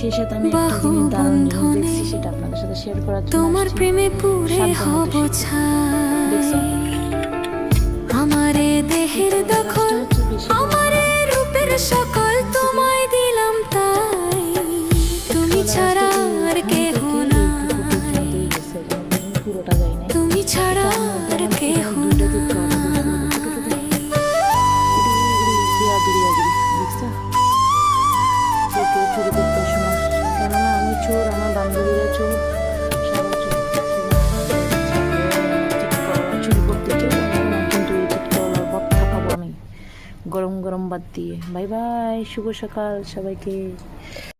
সেই সাথে আমি একটা জিনিস দারুণ জিনিস দেখছি, সেটা আপনাদের সাথে শেয়ার করার জন্য তোমার প্রেমে পুরে হব দেখছো? আমারে দেহের দখল, আমারে রূপের সকল তোমায় দিলাম তাই, তুমি ছাড়া আর কেহ নাই, পুরোটা যায় না, তুমি ছাড়া আর কেহ নাই। চুরি করতে সময়, কেননা আমি চোর, আমার বান্ধবীরা চোর, সবাই চোর। চুরি করতে চোর, কিন্তু এই চিটকাওয়ালার ভর্তা খাবো আমি গরম গরম ভাত দিয়ে। বাই বাই, শুভ সকাল সবাইকে।